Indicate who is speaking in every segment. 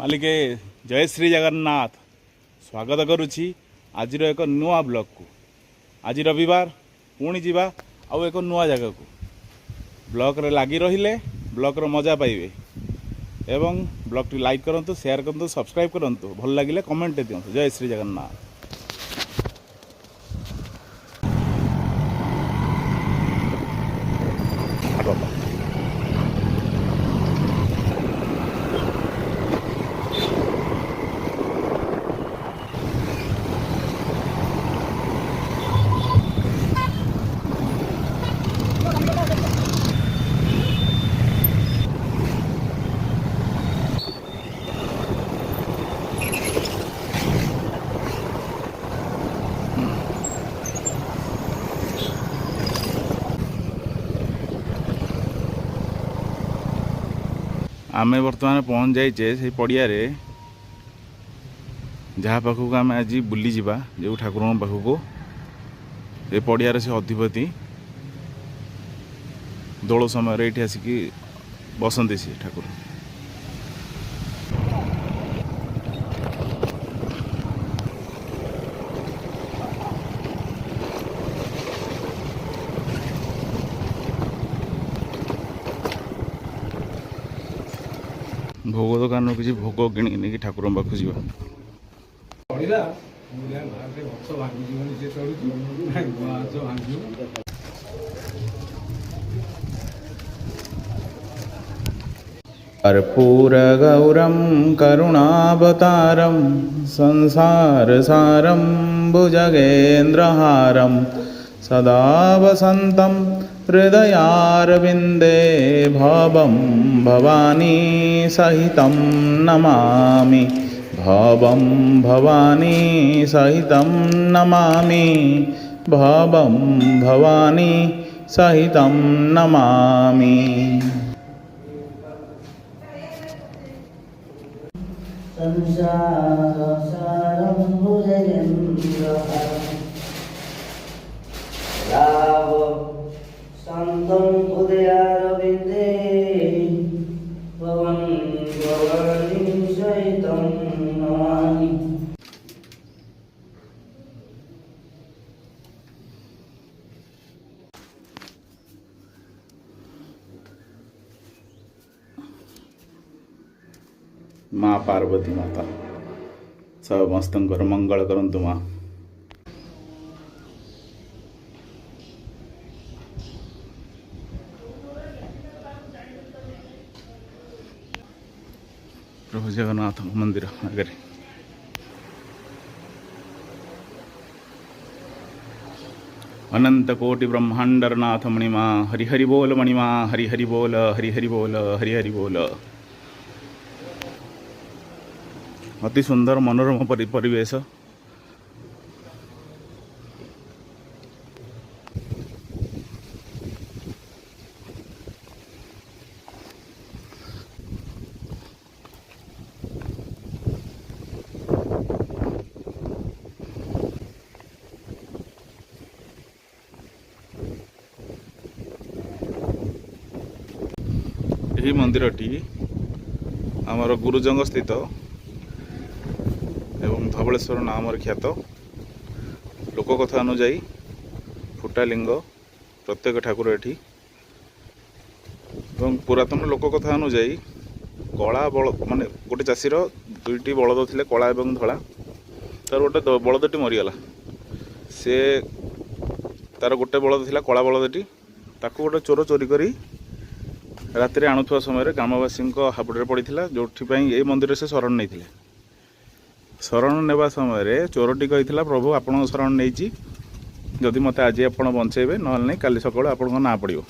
Speaker 1: मालिके जय श्री जगन्नाथ स्वागत करुछि आज एक नुआ ब्लॉग को। आज रविवार पुणी जीवा आउ एक नुआ जगह को ब्लॉग रे लगी रहिले ब्लॉग रो मजा पाइबे एवं ब्लॉग टी लाइक करंतु शेयर करंतु सब्सक्राइब करंतु भल लागिले कमेंट दियंतु। जय श्री जगन्नाथ। आमे बर्तमान पहुँच जाइए से पड़िया जहाँ पाखक आम आज बुली जावा जो ठाकुर पाखक से पड़ियार से अधिपति दोल समय ये आसिकी बसंती से ठाकुर। भोग दुकान किसी भोग कि ठाकुर पाखु जा कर्पूरगौरं करुणावतारं संसारसारं भुजगेन्द्रहारं सदा वसन्तं हृदयारविन्दे भवं भवानी सहितं नमामि भवं भवानी सहितं नमामि भवं भवानी सहितं नमामि।
Speaker 2: संसारसारं भुजगेन्द्रहारं राव शान्तं हृदयारविन्दे भवं भवानी सहितं नमामि।
Speaker 1: माँ पार्वती माता समस्त मंगल करंतु माँ। प्रभु जगन्नाथ मंदिर आगे अनंत कोटि ब्रह्मांडर नाथ मणिमा हरि हरि बोल मणिमा हरि हरि बोल हरि हरि बोल हरि हरि बोल। अति सुंदर मनोरम परिवेश। यही मंदिरटी आमर गुरुजंग स्थित एवं धवलेश्वर नाम ख्यात लोककथा अनुजाई फुटालिंग प्रत्येक ठाकुर एठी एवं पुरातन लोककथा अनुजाई कला बलद माने गोटे चाषीर दुईटी बलद थिले कला एवं धला तार गोटे बलदटी मरीगला से तार गोटे बलद थिला कला बलदटी ताकू गोटे चोर चोरी करी राति आणुवा समय ग्रामवासी हाबुड़े पड़ा जो ये मंदिर से शरण नहीं थे। शरण नेबा समय चोरटी कही प्रभु आपण शरण नहीं जदि मत आज आप बचेबे ना नहीं काली सकाल आप ना पड़ो।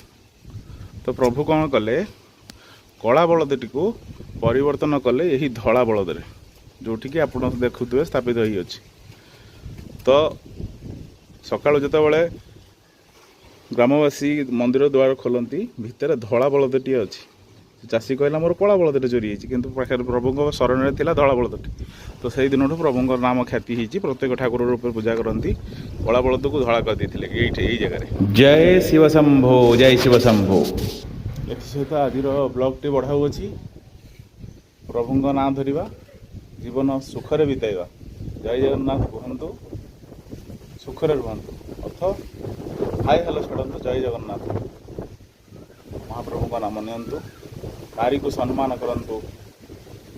Speaker 1: तो प्रभु कौन कले कला बलदटी को परिवर्तन कले यही धला बलद जोठिकी आप देखुए स्थापित हो। तो सकाल जितेबाला ग्रामवासी मंदिर द्वार खोलती भितर धला बलदटी अच्छी चाषी कहला मोर कला बलदटे चोरी होती किंतु प्रभु शरण में थी धला बलदटी। तो से दिन प्रभु नाम ख्याति होती प्रत्येक ठाकुर रूप पूजा करती कला बलद को धला कर देते यही जगह। जय शिव शंभो जय शिव शंभो। एसहित आज ब्लॉग टी बढ़ाऊँगी प्रभु ना धरवा ଜୀବନ ସୁଖରେ ବିତାଇବା। ଜୟ ଜଗନ୍ନାଥ କୁହନ୍ତୁ, ସୁଖରେ ରୁହନ୍ତୁ। ଅର୍ଥ ହାଇ ହ୍ୟାଲୋ ଛାଡ଼ନ୍ତୁ, ଜୟ ଜଗନ୍ନାଥ। ମହାପ୍ରଭୁଙ୍କ ନାମ ନିଅନ୍ତୁ, ନାରୀକୁ ସମ୍ମାନ କରନ୍ତୁ,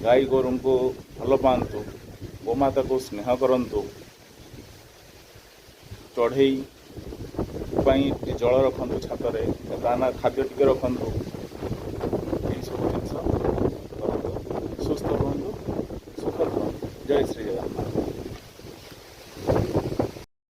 Speaker 1: ଗାଈ ଗୋରୁଙ୍କୁ ଭଲ ପାଆନ୍ତୁ, ଗୋମାତାକୁ ସ୍ନେହ କରନ୍ତୁ, ଚଢ଼େଇ ପାଇଁ ଜଳ ରଖନ୍ତୁ ଛାତରେ, ଦାନା ଖାଦ୍ୟ ଟିକେ ରଖନ୍ତୁ।